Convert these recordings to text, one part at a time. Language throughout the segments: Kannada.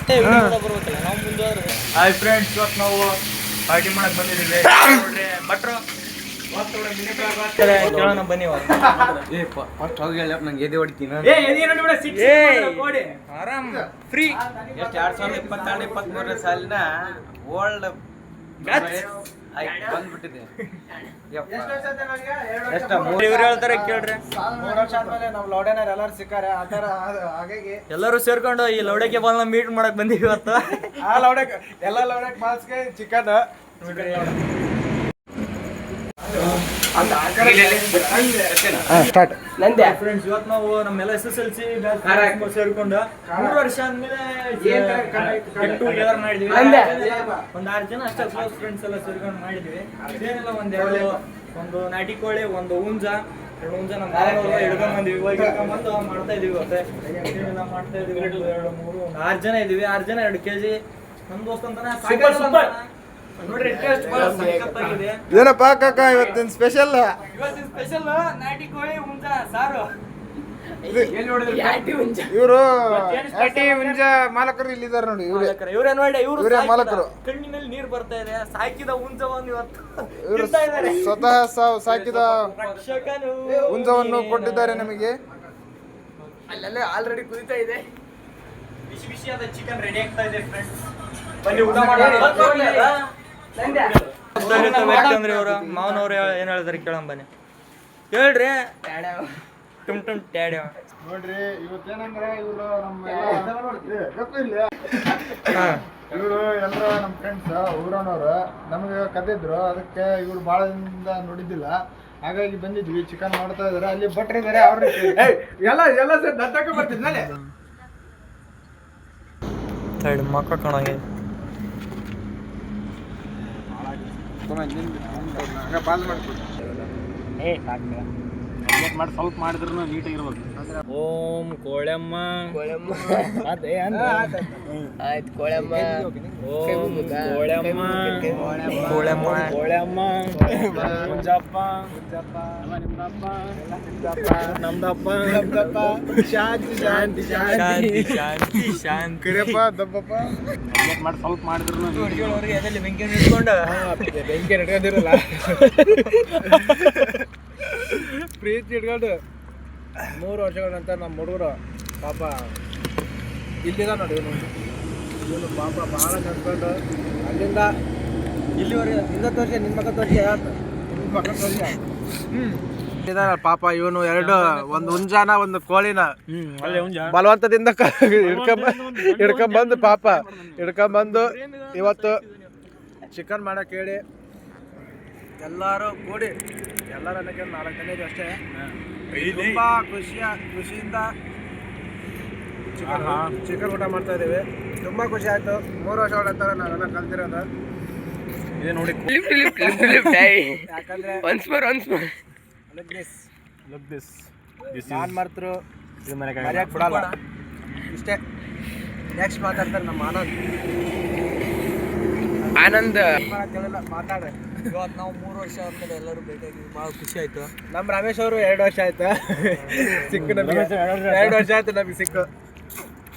ಹಾಯ್ ಫ್ರೆಂಡ್ಸ್, ಇವತ್ತು ನಾವು ಪಾರ್ಟಿ ಮಾಡಕ್ ಬಂದಿದ್ದೀವಿ. ನೋಡ್ರಿ ಭಟ್ರು ಕೇಳೋಣ ಬನ್ನಿ. ಫಸ್ಟ್ ಹೋಗಿ ಹೇಳ ನಂಗೆ ಎದೆ ಹೊಡಿತೀನಿ. ಆರಾಮ್ ಫ್ರೀ. ಎಷ್ಟು 2022-23 ಸಾಲಿನ ಓಲ್ಡ್ ಬಂದ್ಬಿಟ್ಟಿದೆ. ಇವ್ರು ಹೇಳ್ತಾರೆ ಕೇಳ್ರಿ. 3 ವರ್ಷ ಆದ್ಮೇಲೆ ನಾವು ಲೌಡೇನರ್ ಎಲ್ಲರೂ ಸಿಕ್ಕಾರೆ ಆ ಥರ. ಹಾಗಾಗಿ ಎಲ್ಲರೂ ಸೇರ್ಕೊಂಡು ಈ ಲೌಡಕ್ಕೆ ಬಾಲ್ನ ಮೀಟ್ ಮಾಡಕ್ ಬಂದೀವಿ ಇವತ್ತು. ಆ ಲೌಡಕ್ ಎಲ್ಲ ಲೌಡಕ್ ಬಾಲ್ಸ್ಗೆ ಚಿಕನ್ ಸ್ಟಾರ್ಟ್. ಫ್ರೆಂಡ್ಸ್, ಇವತ್ತು ನಾವು ನಮ್ಮೆಲ್ಲ SSLC ಸೇರ್ಕೊಂಡು 3 ವರ್ಷ ಆದ್ಮೇಲೆ ಗೆಟ್ ಟುಗೆದರ್ ಮಾಡಿದ್ವಿ. ಒಂದ್ 6 ಜನ ಅಷ್ಟೇ ಕ್ಲೋಸ್ ಫ್ರೆಂಡ್ಸ್ ಎಲ್ಲ ಸೇರ್ಕೊಂಡು ಮಾಡಿದ್ವಿ. ಅದೇನೆಲ್ಲ ಒಂದು ನಾಟಿ ಕೋಳಿ, ಒಂದು ಹುಂಜ, 2 ಹುಂಜ ನಮ್ಮ ಮಾವನವ್ರು ಹಿಡ್ಕೊಂಡ್ ಬಂದಿವಿ. ಇವಾಗ ಹಿಡ್ಕೊಂಡ್ಬಂದು ಮಾಡ್ತಾ ಇದೀವಿ. ಇವತ್ತೆ ಏನೆಲ್ಲ ಮಾಡ್ತಾ ಇದೀವಿ. 1 2 3 4 ಜನ ಇದೀವಿ. 6 ಜನ 2 kg. ನಮ್ ದೋಸ್ತ ಅಂತಾನೆ ನೋಡ್ರಿ, ಟೇಸ್ಟ್ ಬಹಳ ಸಖತ್ತಾಗಿದೆ. ಏನಪ್ಪ ಕಾಕ ಇವತ್ತಿನ ಸ್ಪೆಷಲ್? ಇವತ್ತಿನ ಸ್ಪೆಷಲ್ ನಾಟಿ ಕೋಳಿ ಹುಂಜ ಸಾರು. ಇವರು ಹುಂಜ ಮಾಲಕರು ಇಲ್ಲಿದ್ದಾರೆ ನೋಡಿ. ಇವರೇ ನೋಡಿ, ಇವರೇ ಮಾಲಕರು. ಕಣ್ಣಿನಲ್ಲಿ ನೀರು ಬರ್ತಾ ಇದೆ. ಸಾಕಿದ ಹುಂಜವನ್ನು ಇವತ್ತು ಇವರು ಸ್ವತಃ ಸಾಕಿದ ಹುಂಜವನ್ನು ಕೊಟ್ಟಿದ್ದಾರೆ ನಮಗೆ. ಅಲ್ಲೇ ಆಲ್ರೆಡಿ ಕುದಿತಾ ಇದೆ. ಬಿಸಿ ಬಿಸಿಯಾದ ಚಿಕನ್ ರೆಡಿ ಆಗ್ತಾ ಇದೆ ಫ್ರೆಂಡ್ಸ್. ಬನ್ನಿ ಊಟ ಮಾಡೋಣ. ಯಾಕಂದ್ರೆ ಇವರು ಮಾವನವ್ರು ಏನ್ ಹೇಳಿದಾರೆ ಕೇಳಂ ಬನ್ನಿ. ಹೇಳ್ರಿ. ಟುಮ್ ಟುಮ್ ಟ್ಯಾಡ್ಯೋ ನೋಡ್ರಿ, ಇವತ್ತೇನಂದ್ರೆ ಇವರು ಇವರು ಎಲ್ಲ ನಮ್ಮ ಫ್ರೆಂಡ್ಸ್ ಊರನವ್ರು ನಮಗೆ ಕರೆದಿದ್ರು. ಅದಕ್ಕೆ ಇವ್ರು ಭಾಳ ದಿನದಿಂದ ನೋಡಿದ್ದಿಲ್ಲ, ಹಾಗಾಗಿ ಬಂದಿದ್ವಿ. ಚಿಕನ್ ಮಾಡ್ತಾ ಇದಾರೆ. ಅಲ್ಲಿ ಭಟ್ರು ಇದಾರೆ. ಅವ್ರಿಗೆ ಎಲ್ಲ ಸರ್ ದತ್ತಕ್ಕೆ ಬರ್ತಿದ್ನಲ್ಲೇ ಸೈಡ್ ಮಕ್ಕ ಕಾಣಂಗೆ ಬಾಲ್ ಮಾಡ್ಕೊಡಿ. ಮಾಡಿ ಸ್ವಲ್ಪ ಮಾಡಿದ್ರು ನೀಟಾಗಿರ್ಬೇಕು. ಓಂ ಕೋಳೆಮ್ಮ ಆಯ್ತು ಕೋಳೆಮ್ಮ ಓಂ ಕೋಳೆಮ್ಮ ಕೋಳೆಮ್ಮ ಕೋಳೆಮ್ಮ ಮುಂಜಪ್ಪ ನಮ್ದಪ್ಪ ಶಾಂತಿ ಶಾಂತಿ ಶಾಂತಿ ಶಾಂತಿ ಶಾಂತಿ ಕರಿಯಪ್ಪ ದಬ್ಬಪ್ಪ ಮಾಡಿ ಸ್ವಲ್ಪ ಮಾಡಿದ್ರು ಅವ್ರಿಗೆ ಅದರಲ್ಲಿ ಬೆಂಕಿ ಇಟ್ಕೊಂಡು ಬೆಂಕಿ ಇಟ್ಕೊಂಡಿರಲ್ಲ, ಪ್ರೀತಿ ಇಟ್ಕೊಂಡು 3 ವರ್ಷಗಳ ನಂತರ ನಮ್ಮ ಹುಡುಗರು ಪಾಪ ಇಲ್ಲಿದ ನೋಡಿ. ಇವನು ಪಾಪ ಭಾಳ ನೆನ್ಸ್ಕೊಂಡು ಅಲ್ಲಿಂದ ಇಲ್ಲಿವರೆಗೆ ನಿನ್ನ ತೋರಿಸಿ, ನಿನ್ನ ಮಕ್ಕ ತೋರಿಸಿ, ನಿಮ್ಮ ಮಕ್ಕ ತೋರಿಸಿ ಪಾಪ. ಇವನು ಒಂದು ಹುಂಜಾನ ಒಂದು ಕೋಳಿನ ಬಲವಂತದಿಂದ ಹಿಡ್ಕೊಂಬಂದು ಪಾಪ ಹಿಡ್ಕೊಂಬಂದು ಇವತ್ತು ಚಿಕನ್ ಮಾಡಕ್ಕೆ ಹೇಳಿ ಎಲ್ಲರೂ ಕೂಡಿ, ಎಲ್ಲರೂ ಅನ್ನಕ್ಕೆ 4 ಜನ ಇದೀವಿ ಅಷ್ಟೇ. ತುಂಬ ಖುಷಿಯಿಂದ ಚಿಕನ್ ಊಟ ಮಾಡ್ತಾ ಇದ್ದೀವಿ. ತುಂಬ ಖುಷಿ ಆಯಿತು. 3 ವರ್ಷಗಳ ನಂತರ ನಾವೆಲ್ಲ ಕಲ್ತಿರೋದು ಇದೆ ನೋಡಿ. ಯಾಕಂದರೆ ನಾನು ಮರ್ತರು ಮರ್ಯಾಕೆ ಬಿಡಲ್ಲ. ಇಷ್ಟೇ. ನೆಕ್ಸ್ಟ್ ಮಾತಾಡ್ತಾರೆ ನಮ್ಮ ಆನಂದ್. ಮಾತಾಡ್ರಿ. ಇವತ್ತು ನಾವು 3 ವರ್ಷ ಆದ್ಮೇಲೆ ಎಲ್ಲರೂ ಭೇಟಿಯಾಗಿ ಭಾಳ ಖುಷಿ ಆಯ್ತು. ನಮ್ಮ ರಮೇಶ್ ಅವರು 2 ವರ್ಷ ಆಯ್ತು ಸಿಕ್ಕು ನಮಗೆ. 2 ವರ್ಷ ಆಯ್ತು ನಮಗೆ ಸಿಕ್ಕು.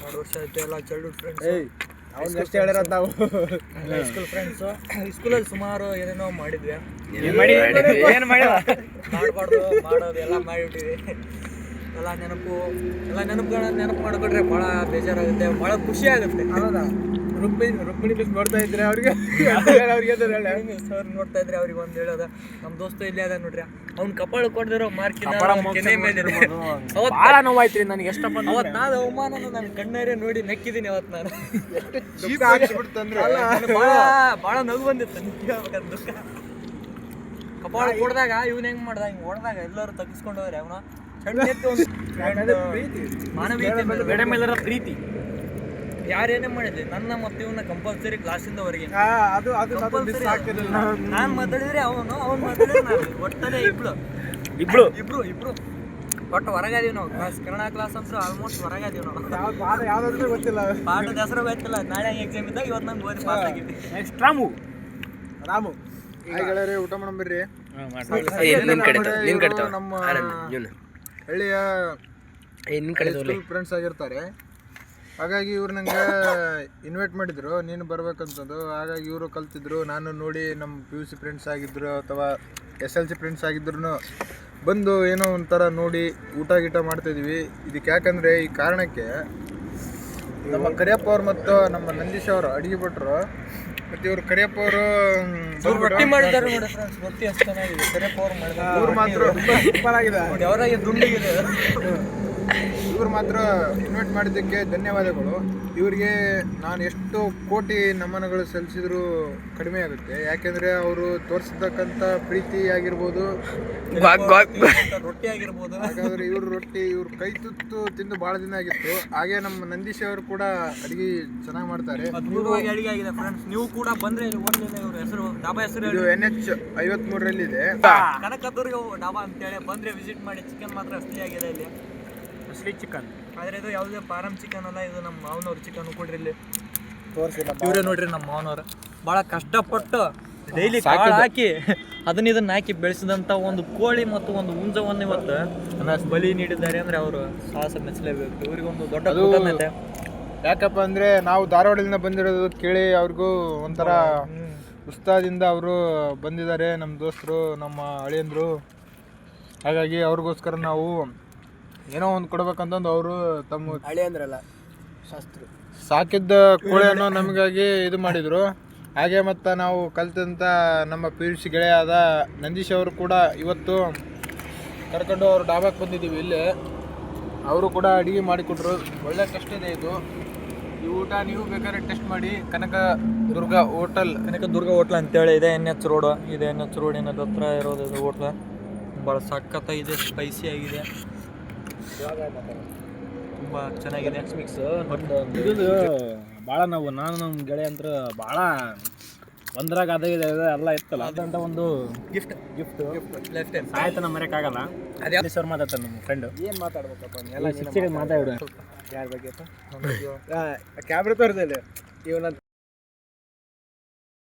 2 ವರ್ಷ ಆಯ್ತು. ಎಲ್ಲ ಚೈಲ್ಡ್ಹುಡ್ ಫ್ರೆಂಡ್ಸ್. ಅವ್ನು ಎಷ್ಟು ಹೇಳಿರೋದು ನಾವು ಸ್ಕೂಲ್ ಫ್ರೆಂಡ್ಸು. ಸ್ಕೂಲಲ್ಲಿ ಸುಮಾರು ಏನೇನೋ ಮಾಡಿದ್ವಿ. ಏನು ಮಾಡಬಾರ್ದು ಮಾಡೋದು ಎಲ್ಲ ಮಾಡಿಬಿಟ್ಟಿವಿ. ಎಲ್ಲ ನೆನಪು ಮಾಡಿಕೊಂಡ್ರೆ ಭಾಳ ಬೇಜಾರಾಗುತ್ತೆ, ಭಾಳ ಖುಷಿ ಆಗುತ್ತೆ. ಹೌದಾ? ರುಕ್ಮಿಣಿ ಮಿಸ್ ನೋಡ್ತಾ ಇದ್ರೆ ಅವ್ರಿಗೆ ಸರ್ ನೋಡ್ತಾ ಇದ್ರೆ ಅವ್ರಿಗೆ ಒಂದು ಹೇಳೋದ. ನಮ್ಮ ದೋಸ್ತ ಇಲ್ಲೇ ಅದ ನೋಡ್ರಿ, ಅವ್ನು ಕಪಾಳ ಕೊಡ್ದಿರೋ ಮಾರ್ಕಿನ ಕೆನೆ ಮೇಲೆ ಭಾಳ ನೋವಾಯ್ತು ನನಗೆ. ಎಷ್ಟಪ್ಪ ಅವತ್ತು ನಾನು ಅವಮಾನ ನನ್ನ ಕಣ್ಣಾರೆ ನೋಡಿ ನಕ್ಕಿದ್ದೀನಿ. ಅವತ್ತು ನಾನು ಭಾಳ ನಗು ಬಂದಿತ್ತು. ದುಃಖ ಕಪಾಳ ಕೊಡ್ದಾಗ ಇವ್ನ ಹೆಂಗ್ ಮಾಡ್ದ, ಹಿಂಗೆ ಹೊಡೆದಾಗ ಎಲ್ಲರೂ ತಗ್ಗಿಸ್ಕೊಂಡು ಹೋದ್ರೆ ಅವನು ಮಾನವೀಯತೆ ಪ್ರೀತಿ. ಯಾರೇನೇ ಮಾಡಿದ್ಲಿ ನನ್ನ ಮತ್ತೆ ಇವನ್ನ ಕಂಪಲ್ಸರಿ ಕ್ಲಾಸಿಂದ ಹೊರಗೆ. ನಾನು ಮಾತಾಡಿದ್ರೆ ಅವನು ಮಾತಾಡಿದ್ರೆ ನಾನು. ಒಟ್ಟನೆ ಇಬ್ರು ಒಟ್ಟು ಹೊರಗಾದೀವಿ ನಾವು. ಕನ್ನಡ ಕ್ಲಾಸ್ ಅಂತೂ ಆಲ್ಮೋಸ್ಟ್ ಹೊರಗಾದೀವಿ ನಾವು. ಯಾವ್ದಾದ್ರು ಗೊತ್ತಿಲ್ಲ, ಪಾಠದ ಹೆಸರು ಗೊತ್ತಿಲ್ಲ. ನಾಳೆ ಎಕ್ಸಾಮ್ ಇದ್ದಾಗ ಇವತ್ತು ನಂಗೆ ಓದಿ ಪಾಸ್ ಆಗಿದ್ವಿ. ನೆಕ್ಸ್ಟ್ ರಾಮು ಊಟ ಮಾಡಂಬರ್ರಿ. ನಮ್ಮ ಹಳ್ಳಿಯ ಫ್ರೆಂಡ್ಸ್ ಆಗಿರ್ತಾರೆ. ಹಾಗಾಗಿ ಇವ್ರು ನಂಗೆ ಇನ್ವೈಟ್ ಮಾಡಿದ್ರು, ನೀನು ಬರ್ಬೇಕಂತಂದು. ಹಾಗಾಗಿ ಇವರು ಕಲ್ತಿದ್ರು, ನಾನು ನೋಡಿ ನಮ್ಮ PUC ಫ್ರೆಂಡ್ಸ್ ಆಗಿದ್ರು ಅಥವಾ SLC ಫ್ರೆಂಡ್ಸ್ ಆಗಿದ್ರು ಬಂದು ಏನೋ ಒಂಥರ ನೋಡಿ ಊಟ ಗೀಟ ಮಾಡ್ತಾಯಿದ್ವಿ. ಇದಕ್ಕೆ ಯಾಕಂದರೆ ಈ ಕಾರಣಕ್ಕೆ ನಮ್ಮ ಕರಿಯಪ್ಪ ಅವ್ರು ಮತ್ತು ನಮ್ಮ ನಂದೀಶ್ ಅವರು ಅಡುಗೆ ಭಟ್ರು ಮತ್ತು ಇವರು ಕರಿಯಪ್ಪ ಅವರು ರೊಟ್ಟಿ ಮಾಡಿದ್ದಾರೆ ನೋಡಿ ಫ್ರೆಂಡ್ಸ್, ರೊಟ್ಟಿ ಅಷ್ಟು ಚೆನ್ನಾಗಿದೆ. ಕರಿಯಪ್ಪ ಅವ್ರು ಮಾಡಿದ್ದಾರೆ, ಇವ್ರು ಮಾತ್ರ ಸೂಪರ್ ಆಗಿದೆ. ಅವರಾಗಿ ದುಂಡಿಗಿದೆ. ಇವ್ರು ಮಾತ್ರ ಇನ್ವೈಟ್ ಮಾಡಿದ್ದಕ್ಕೆ ಧನ್ಯವಾದಗಳು. ಇವರಿಗೆ ನಾನು ಎಷ್ಟು ಕೋಟಿ ನಮನಗಳು ಸಲ್ಲಿಸಿದ್ರು ಕಡಿಮೆ ಆಗುತ್ತೆ. ಯಾಕೆಂದರೆ ಅವರು ತೋರಿಸ್ತಕ್ಕಂಥ ಪ್ರೀತಿ ಆಗಿರ್ಬೋದು, ರೊಟ್ಟಿ ಆಗಿರ್ಬೋದು. ಹಾಗಾದ್ರೆ ಇವ್ರ ರೊಟ್ಟಿ ಇವ್ರ ಕೈ ತುತ್ತು ತಿಂದು ಭಾಳ ದಿನ ಆಗಿತ್ತು. ಹಾಗೆ ನಮ್ಮ ನಂದೀಶ್ ಅವರು ಕೂಡ ಅಡುಗೆ ಚೆನ್ನಾಗಿ ಮಾಡ್ತಾರೆ. ಅದ್ಭುತವಾಗಿ ಅಡಿಗೆ ಆಗಿದೆ ಫ್ರೆಂಡ್ಸ್. ನೀವು ಕೂಡ ಬಂದ್ರೆ ಇವ್ರ ಹೆಸರು ಡಾಬಾ ಹೆಸರು ಇದು NH 53ರಲ್ಲಿದೆ, ಕನಕದುರ್ಗ ಡಾಬಾ ಅಂತೇಳಿ. ಬಂದ್ರೆ ವಿಸಿಟ್ ಮಾಡಿ. ಚಿಕನ್ ಮಾತ್ರ ಅಸಲಿ ಆಗಿದೆ ಇಲ್ಲಿ, ಅಸಲಿ ಚಿಕನ್. ಆದ್ರೆ ಇದು ಯಾವುದೇ ಫಾರಂ ಚಿಕನ್ ಅಲ್ಲ, ಇದು ನಮ್ಮ ಮಾವನವ್ರ ಚಿಕನ್. ಕೊಡ್ರಿ ಇಲ್ಲಿ ತೋರಿಸಿ. ಇವ್ರೆ ನೋಡ್ರಿ ನಮ್ಮ ಮಾವನವ್ರು ಭಾಳ ಕಷ್ಟಪಟ್ಟು ಡೈಲಿ ಕಾಳು ಹಾಕಿ ಇದನ್ನ ಹಾಕಿ ಬೆಳೆಸಿದಂಥ ಒಂದು ಕೋಳಿ ಮತ್ತು ಒಂದು ಹುಂಜವನ್ನು ಇವತ್ತು ಬಲಿ ನೀಡಿದ್ದಾರೆ ಅಂದ್ರೆ ಅವರು ಸಾಹಸ ಮೆಚ್ಚಲೇಬೇಕು. ಇವ್ರಿಗೆ ಒಂದು ದೊಡ್ಡ ಕೃತಜ್ಞತೆ. ಯಾಕಪ್ಪ ಅಂದರೆ ನಾವು ಧಾರವಾಡದಿಂದ ಬಂದಿರೋದು ಕೇಳಿ ಅವ್ರಿಗೂ ಒಂಥರ ಉತ್ಸಾಹದಿಂದ ಅವರು ಬಂದಿದ್ದಾರೆ, ನಮ್ಮ ದೋಸ್ತರು, ನಮ್ಮ ಅಳಿಯಂದರು. ಹಾಗಾಗಿ ಅವ್ರಿಗೋಸ್ಕರ ನಾವು ಏನೋ ಒಂದು ಕೊಡ್ಬೇಕಂತಂದು ಅವರು ತಮ್ಮ ಹಳೆ ಅಂದ್ರಲ್ಲ ಶಾಸ್ತ್ರ ಸಾಕಿದ್ದ ಕೋಳಿಯನ್ನು ನಮಗಾಗಿ ಇದು ಮಾಡಿದರು. ಹಾಗೆ ಮತ್ತು ನಾವು ಕಲಿತಂಥ ನಮ್ಮ PUC ಗೆಳೆಯಾದ ನಂದೀಶ್ ಅವರು ಕೂಡ ಇವತ್ತು ಕರ್ಕೊಂಡು ಅವರು ಡಾಬಾಕ್ಕೆ ಬಂದಿದ್ದೀವಿ. ಇಲ್ಲಿ ಅವರು ಕೂಡ ಅಡುಗೆ ಮಾಡಿಕೊಟ್ರು. ಒಳ್ಳೆ ಟೇಸ್ಟ್ ಇದೆ ಇದು. ಈ ಊಟ ನೀವು ಬೇಕಾದ್ರೆ ಟೆಸ್ಟ್ ಮಾಡಿ. ಕನಕದುರ್ಗ ಹೋಟೆಲ್ ಅಂತೇಳಿ ಇದೆ, NH ರೋಡ್ ಇದೆ. NH ರೋಡಿನ ಹತ್ರ ಇರೋದು ಇದು ಹೋಟ್ಲ. ಭಾಳ ಸಖತ್ತ ಇದೆ, ಸ್ಪೈಸಿ ಆಗಿದೆ, ತುಂಬ ಚೆನ್ನಾಗಿದೆ. ಇದು ಭಾಳ ನಾನು ನಮ್ಮ ಗೆಳೆಯ ಅಂತ ಭಾಳ ಒಂದ್ರಾಗ ಅದೇ ಇದೆ ಎಲ್ಲ ಇತ್ತಲ್ಲ ಅದಂತ ಒಂದು ಗಿಫ್ಟ್ ಲೆಫ್ಟ್ ಹ್ಯಾಂಡ್ ಸಾಯ್ತನ ಮರೆಯೋಕ್ಕಾಗಲ್ಲ. ಅದೇ ಸರ್ ಮಾತಾಡ್ತಾನೆ ನಮ್ಮ ಫ್ರೆಂಡ್. ಏನು ಮಾತಾಡ್ಬೇಕಪ್ಪ ಎಲ್ಲ ಶಿಕ್ಷಕ ಮಾತಾಡು. ಯಾರ ಬಗ್ಗೆ ಕ್ಯಾಮ್ರಾ ತೋರಿಸಲಿ ಇವನ